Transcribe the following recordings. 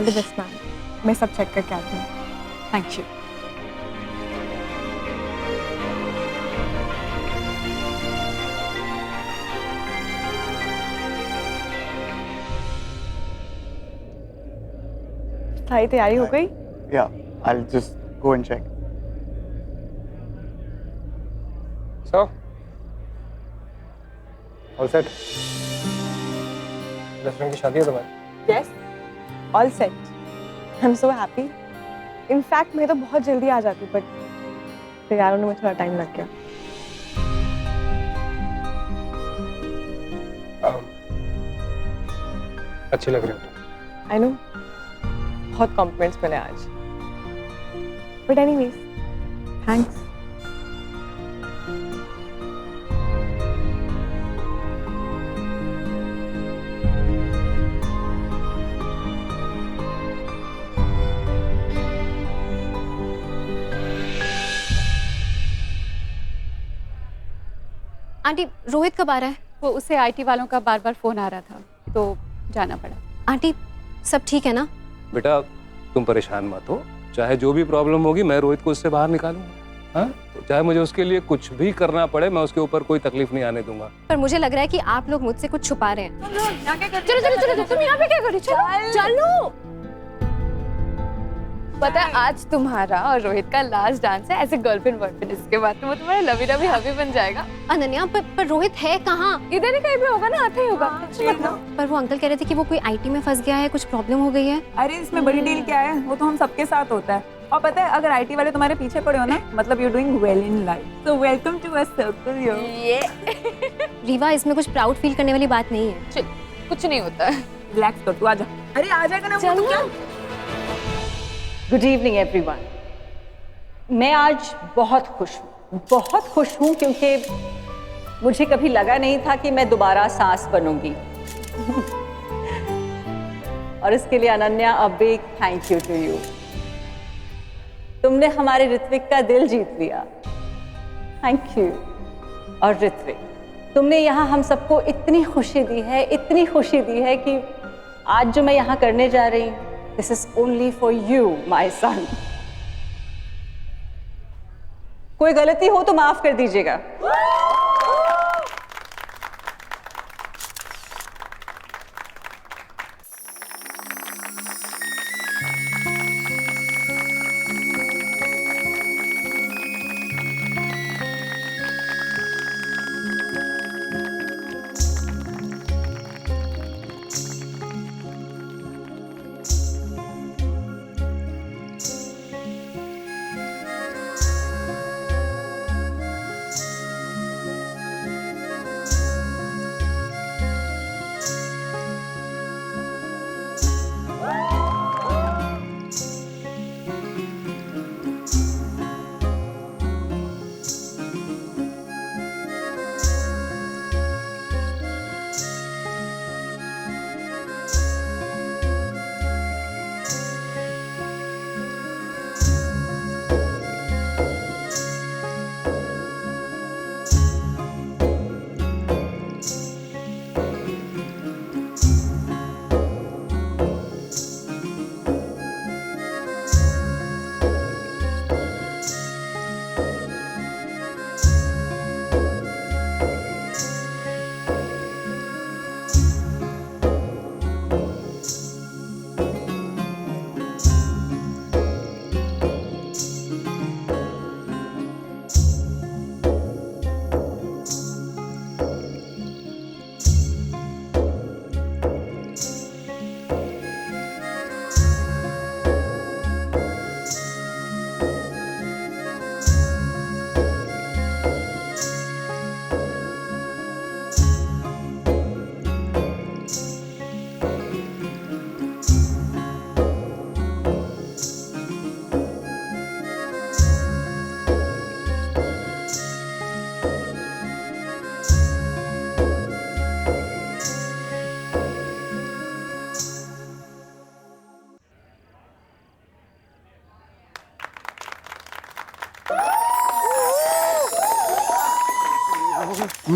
All the best ma'am, मैं सब check करके आती हूँ। Thank you. सारी तैयारी हो गई? Yeah, I'll just go and check. So, all set? Best friend की शादी है तुम्हारी? Yes, all set. I am so happy. In fact मैं तो बहुत जल्दी आ जाती, बट तैयार होने में थोड़ा टाइम लग गया। अच्छी लग रही हो तुम। आई नो, बहुत कॉम्प्लीमेंट्स मिले आज, but anyways thanks. Aunty, Rohit कब आ रहा है? वो उसे आईटी वालों का बार बार फोन आ रहा था, तो जाना पड़ा। आंटी, सब ठीक है ना? बेटा तुम परेशान मत हो, चाहे जो भी प्रॉब्लम होगी मैं रोहित को उससे बाहर निकालूंगा। हाँ, तो चाहे मुझे उसके लिए कुछ भी करना पड़े, मैं उसके ऊपर कोई तकलीफ नहीं आने दूंगा। पर मुझे लग रहा है कि आप लोग मुझसे कुछ छुपा रहे हैं। चलो चलो चलो, तुम यहाँ पे क्या कर रही हो? चलो। पता है आज तुम्हारा और रोहित का लास्ट डांस है एज ए गर्लफ्रेंड बॉयफ्रेंड। इसके बाद तो वो तुम्हारा लवी लवी हबी बन जाएगा। अनन्या, पर रोहित है कहाँ? इधर ही कहीं पे होगा ना, आता ही होगा। पर वो अंकल कह रहे थे कि वो कोई आईटी में फंस गया है, कुछ प्रॉब्लम हो गई है। अरे इसमें बड़ी डील क्या है, वो तो हम सबके साथ होता है। और पता है अगर आईटी वाले तुम्हारे पीछे पड़े हो ना, मतलब you doing well in life. So welcome to our circle yo. Rewa, इसमें कुछ प्राउड फील करने वाली बात नहीं है। कुछ नहीं होता है। रिलैक्स कर, तू आ जा। अरे आ जाएगा ना वो, तू क्या? Good evening everyone. मैं आज बहुत खुश हूँ क्योंकि मुझे कभी लगा नहीं था कि मैं दोबारा सास बनूंगी। और इसके लिए Ananya, a big thank you to you. तुमने हमारे ऋत्विक का दिल जीत लिया, थैंक यू। और ऋत्विक, तुमने यहाँ हम सबको इतनी खुशी दी है कि आज जो मैं यहाँ करने जा रही हूँ, this is only for you, my son. कोई गलती हो तो माफ कर दीजिएगा।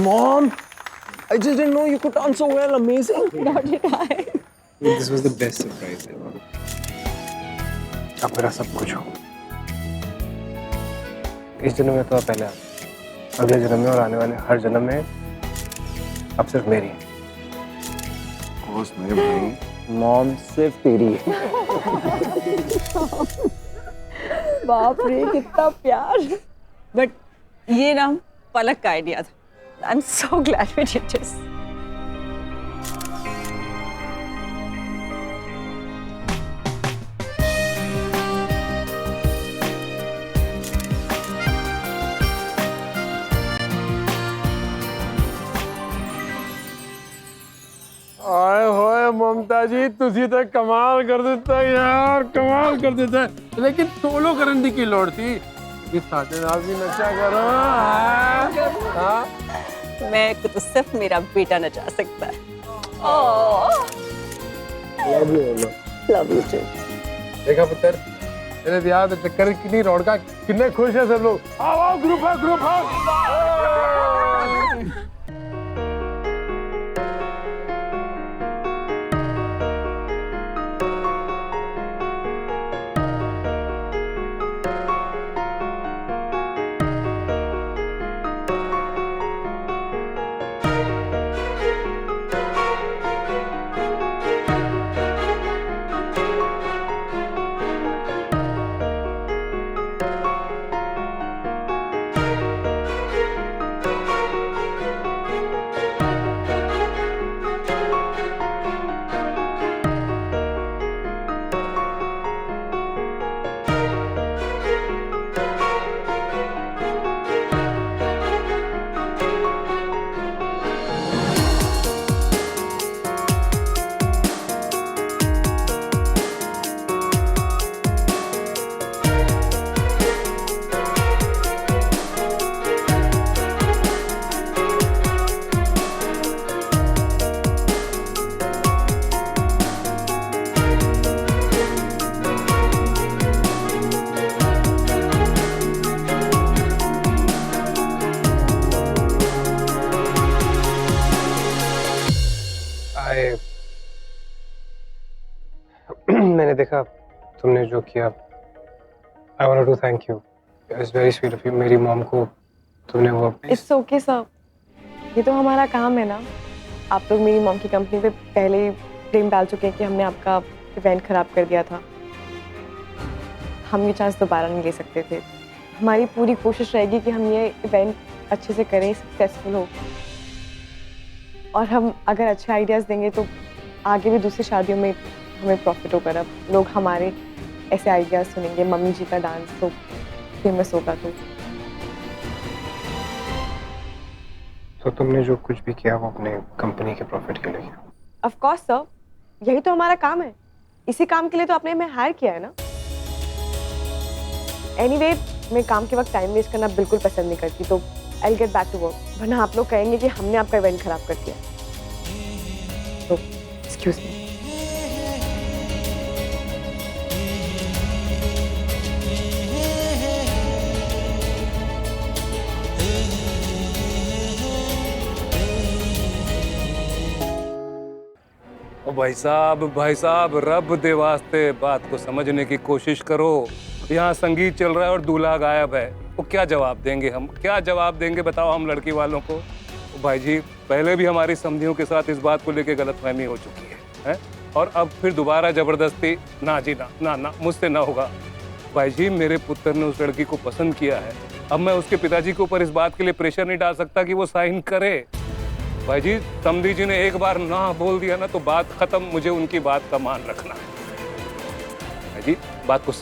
Mom, I just didn't know you could dance so well. Amazing. Not did I. This was the best surprise ever. आप मेरा सब कुछ हो। इस जन्म में तो आप पहले आप, अगले जन्म में और आने वाले हर जन्म में आप सिर्फ मेरी हैं। मेरे भाई मॉम सिर्फ तेरी है। बाप रे कितना प्यार। बट ये ना पलक का आइडिया था। I am so glad we did this. आए होए ममता जी, तुझी तो कमाल कर देता है यार, कमाल कर देता है। लेकिन सोलो करने की लोड़ थी, इस साथे नाल भी नचा करो। हाँ? मैं को तो सिर्फ मेरा बेटा नचा सकता है। Love you too. देखा पुत्र, तेरे ब्याह के चक्कर कितनी रौनका, कितने खुश है सब लोग। आओ आओ, ग्रुप है, ग्रुप है। मैंने देखा तुमने जो किया, I want to thank you. It's very sweet of you. मेरी मॉम को तुमने वो इट्स ओके सर, ये तो हमारा काम है ना। आप लोग मेरी मॉम की कंपनी पे पहले ही ब्लेम डाल चुके हैं कि हमने आपका इवेंट खराब कर दिया था। हम ये चांस दोबारा नहीं ले सकते थे। हमारी पूरी कोशिश रहेगी कि हम ये इवेंट अच्छे से करें, सक्सेसफुल हो। और हम अगर अच्छे आइडियाज़ देंगे तो आगे भी दूसरी शादियों में हमें प्रॉफिट होगा। अब लोग हमारे ऐसे आइडियाज़ सुनेंगे, मम्मी जी का डांस तो फेमस होगा। तो तुमने जो कुछ भी किया वो अपने कंपनी के प्रॉफिट के लिए किया। ऑफ कोर्स सर, यही तो हमारा काम है। इसी काम के लिए तो आपने हमें हायर किया है ना। एनीवे, मैं काम के वक्त टाइम वेस्ट करना बिल्कुल पसंद नहीं करती, तो I will get back to work, वरना आप लोग कहेंगे कि हमने आपका इवेंट खराब कर दिया। तो एक्सक्यूज मी। भाई साहब, रब दे वास्ते बात को समझने की कोशिश करो। यहाँ संगीत चल रहा है और दूल्हा गायब है, वो क्या जवाब देंगे? हम क्या जवाब देंगे बताओ हम लड़की वालों को? भाई जी, पहले भी हमारी समझियों के साथ इस बात को लेके गलतफहमी हो चुकी है? और अब फिर दोबारा जबरदस्ती? ना जी ना ना ना, मुझसे ना होगा। भाई जी, मेरे पुत्र ने उस लड़की को पसंद किया है, अब मैं उसके पिताजी के ऊपर इस बात के लिए प्रेशर नहीं डाल सकता कि वो साइन करे। भाई जी, समधी जी ने एक बार ना बोल दिया ना तो बात खत्म, मुझे उनकी बात का मान रखना है। भाई जी, बात को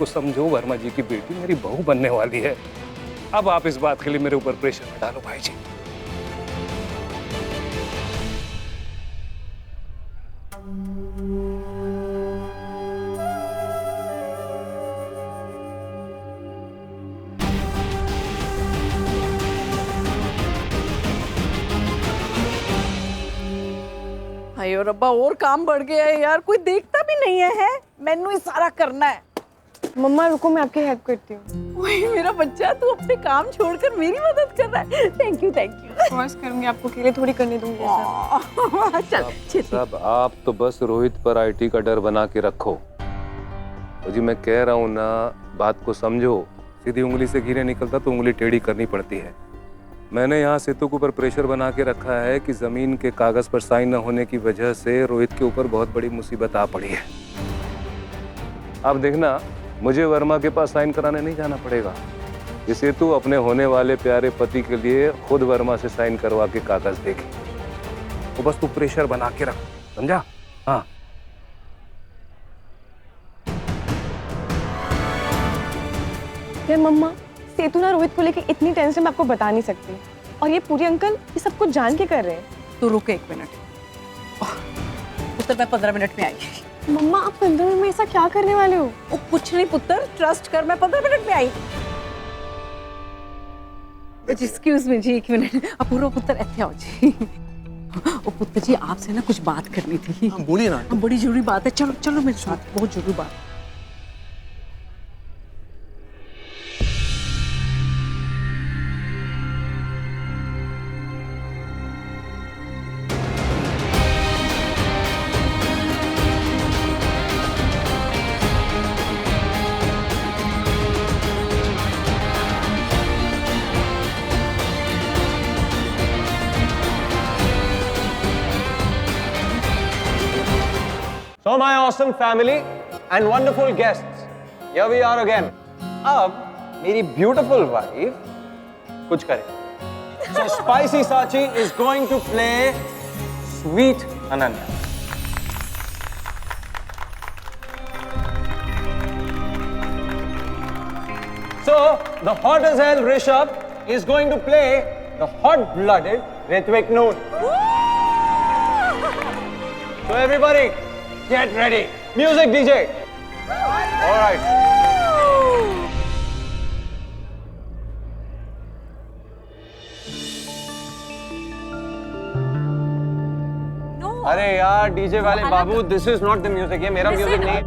समझो, वर्मा जी की बेटी मेरी बहू बनने वाली है। अब आप इस बात के लिए मेरे ऊपर प्रेशर न डालो भाई जी। अयो रब्बा, और काम बढ़ गया है यार, कोई देखता भी नहीं है। मैनू ही सारा करना है। मम्मा रुको, मैं आपकी हेल्प करती हूँ। ओए मेरा बच्चा, तू अपने काम छोड़कर मेरी मदद कर रहा है। Thank you. फर्स्ट करूंगी, आपको अकेले थोड़ी करने दूंगी ऐसा। चल सब आप तो बस रोहित पर आईटी का डर बना के रखो। तो जी मैं कह रहा हूँ ना, बात को समझो। सीधी उंगली से घी नहीं निकलता तो उंगली टेढ़ी करनी पड़ती है। मैंने यहाँ सेतु के ऊपर प्रेशर बना के रखा है कि जमीन के कागज पर साइन न होने की वजह से रोहित के ऊपर बहुत बड़ी मुसीबत आ पड़ी है। अब देखना, मुझे वर्मा के पास साइन कराने नहीं जाना पड़ेगा। ये सेतु अपने होने वाले प्यारे पति के लिए खुद वर्मा से साइन करवा के कागज देगी। तो बस तू प्रेशर बना के रख, समझा? हाँ। यार मम्मा, सेतु ना रोहित को लेके इतनी टेंशन मैं आपको बता नहीं सकती। और ये पूरी अंकल ये सब कुछ जान के कर रहे हैं। तू रुक 1 मिनट। पुत्र मैं 15 मिनट में आएगी। मम्मा आप 15 मिनट में ऐसा क्या करने वाले हो? ओ कुछ नहीं पुत्र, ट्रस्ट कर, मैं 15 मिनट में आई। एक्सक्यूज मी जी, 1 मिनट। अपूर्व पुत्र ऐसे आओ जी। ओ पुत्र जी, आपसे ना कुछ बात करनी थी। बोलिए ना। बड़ी जरूरी बात है, चलो चलो मेरे साथ, बहुत जरूरी बात। So my awesome family and wonderful guests, here we are again. अब मेरी beautiful wife कुछ करे. So Spicy Sachi is going to play Sweet Ananya. So the hot as hell Rishabh is going to play the hot-blooded Ritvik Noon. So everybody, get ready. Music, DJ. All right. No. अरे यार DJ वाले बाबू, this is not the music. ये मेरा music नहीं है.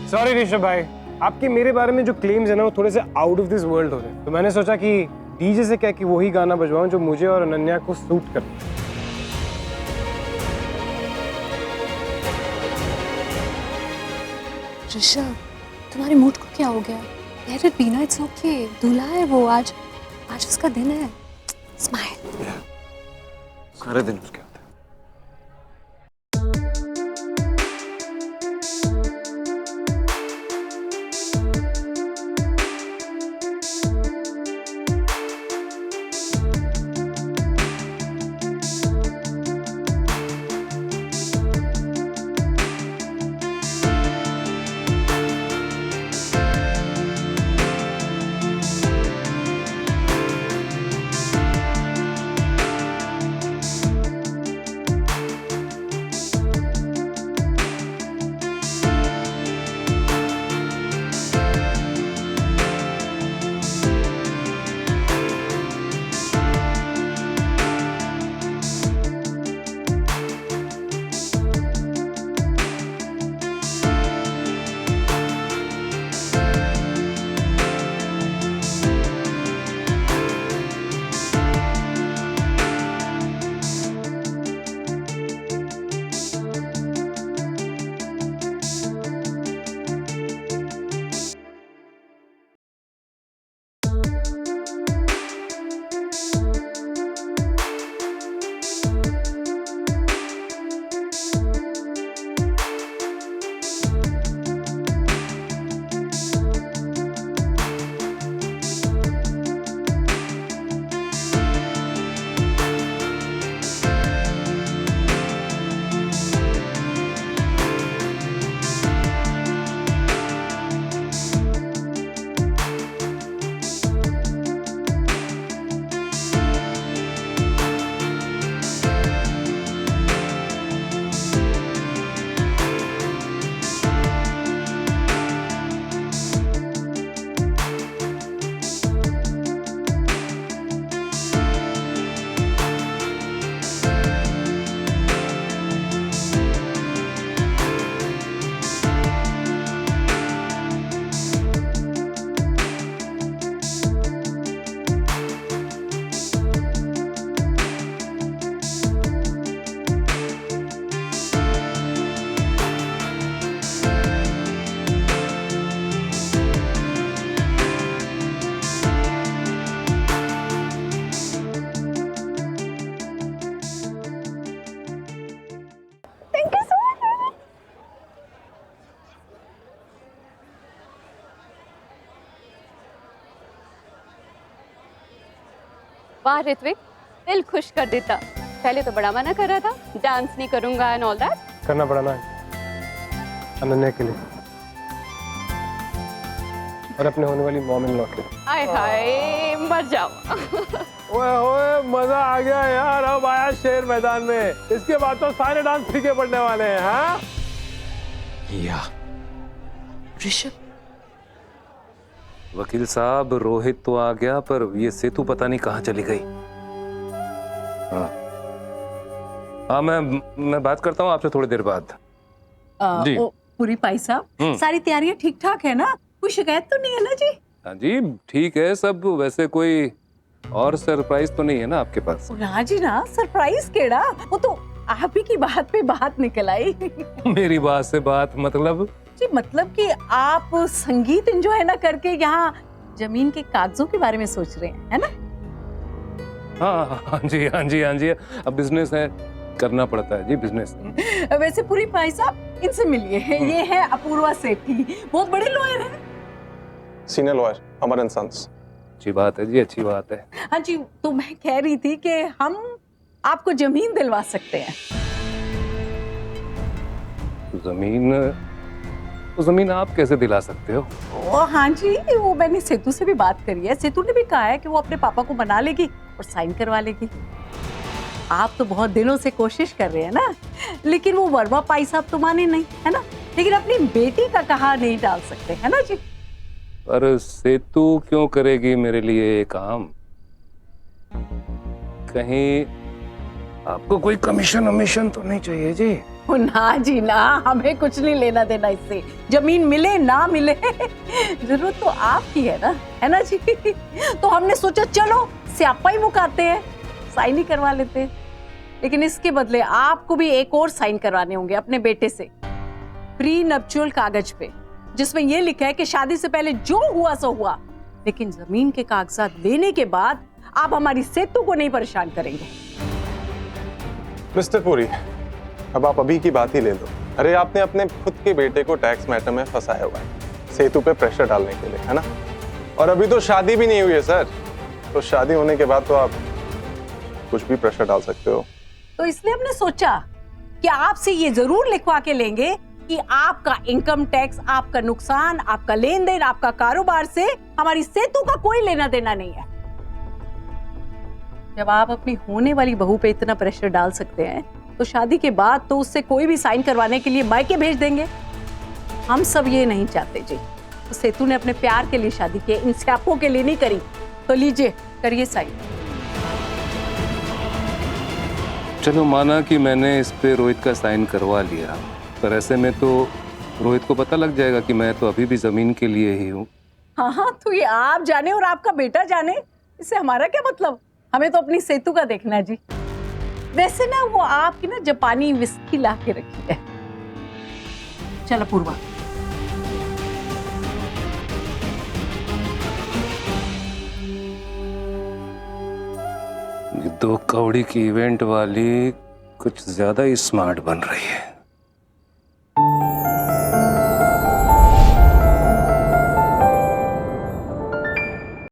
Sorry Rishabh भाई, आपके मेरे बारे में जो क्लेम्स है ना वो थोड़े से आउट ऑफ दिस वर्ल्ड हो रहे हैं। तो मैंने सोचा कि डीजे से क्या कि वही गाना बजवाऊं जो मुझे और अनन्या को सूट करे। ऋषभ, तुम्हारे मूड को क्या हो गया? लेट इट बी ना, इट्स ओके। दूल्हा है वो, आज उसका दिन है। स्माइल। सारे दिन उसके वाह ऋत्विक, दिल खुश कर देता। पहले तो बड़ा मना कर रहा था, डांस नहीं करूंगा एंड ऑल दैट। करना पड़ा ना अनन्या के लिए और अपने होने वाली मॉम इन लॉ के लिए। हाय हाय मर जाओ। ओए ओए मजा आ गया यार, अब आया शेर मैदान में। इसके बाद तो सारे डांस फीके पड़ने वाले हैं। हाँ या ऋषभ, वकील साहब, रोहित तो आ गया पर ये सेतु पता नहीं कहाँ चली गई। हाँ मैं बात करता हूँ आपसे थोड़ी देर बाद। जी। पूरी भाई साहब, सारी तैयारियां ठीक ठाक है ना? कोई शिकायत तो नहीं है ना जी? हाँ जी ठीक है सब। वैसे कोई और सरप्राइज तो नहीं है ना आपके पास? ना जी ना, सरप्राइज केड़ा, वो तो आप ही की बात पे बात निकल आई। मेरी बात से बात मतलब? जी मतलब कि आप संगीत एंजॉय ना करके यहाँ जमीन के कागजों के बारे में सोच रहे हैं, है ना? हाँ जी हाँ जी हाँ जी, अब बिजनेस है, करना पड़ता है जी बिजनेस। वैसे पूरी भाई साहब, इनसे मिलिए, ये है अपूर्वा सेठी, बहुत बड़े लॉयर हैं। Senior lawyer Amar and sons. अच्छी बात है जी, अच्छी बात है। हाँ जी, तो मैं कह रही थी कि हम आपको जमीन दिलवा सकते हैं। जमीन आप कैसे दिला सकते हो? ओ हाँ जी, वो मैंने सेतु से भी बात करी है। सेतु ने भी कहा है कि वो अपने पापा को मना लेगी और साइन करवा लेगी। आप तो बहुत दिनों से कोशिश कर रहे हैं ना, लेकिन वो वर्मा पाई साहब तो माने नहीं, है ना? लेकिन अपनी बेटी का कहा नहीं डाल सकते, है ना जी? पर सेतु क्यों करेगी मेरे लिए ये काम? कहीं आपको कोई कमीशन वमीशन तो नहीं चाहिए जी? ना जी ना, हमें कुछ नहीं लेना देना इससे। जमीन मिले ना मिले, जरूरत तो आपकी है ना जी? तो हमने सोचा चलो स्यापा ही मुकाते हैं, साइन ही करवा लेते हैं। लेकिन इसके बदले आपको भी एक और साइन करवाने होंगे अपने बेटे से, प्री नप्चुअल कागज पे, जिसमें ये लिखा है कि शादी से पहले जो हुआ सो हुआ, लेकिन जमीन के कागजात लेने के बाद आप हमारी सेतु को नहीं परेशान करेंगे। मिस्टर पुरी, अब आप अभी की बात ही ले लो। अरे आपने अपने खुद के बेटे को टैक्स मैटर में फंसाया हुआ है सेतु पे प्रेशर डालने के लिए, है ना? और अभी तो शादी भी नहीं हुई है सर, तो शादी होने के बाद तो आप कुछ भी प्रेशर डाल सकते हो। तो इसलिए हमने सोचा कि आपसे ये जरूर लिखवा के लेंगे कि आपका इनकम टैक्स, आपका नुकसान, आपका लेन देन, आपका कारोबार से हमारी सेतु का कोई लेना देना नहीं है। जब आप अपनी होने वाली बहू पे इतना प्रेशर डाल सकते हैं, तो शादी के बाद तो उससे कोई भी साइन करवाने के लिए मायके भेज देंगे। हम सब ये नहीं चाहते जी। तो सेतु ने अपने प्यार के लिए शादी की, इन स्यापों के लिए नहीं करी। तो लीजिए, करिए साइन। चलो माना कि मैंने इस पे रोहित का साइन करवा लिया, पर ऐसे में तो रोहित को पता लग जाएगा कि मैं तो अभी भी जमीन के लिए ही हूँ। हाँ, तो ये आप जाने और आपका बेटा जाने, इससे हमारा क्या मतलब? हमें तो अपनी सेतु का देखना है जी। वैसे ना वो आपकी ना जापानी विस्की ला के रखी है। चलो पूर्वा। ये दो कौड़ी की इवेंट वाली कुछ ज्यादा ही स्मार्ट बन रही है।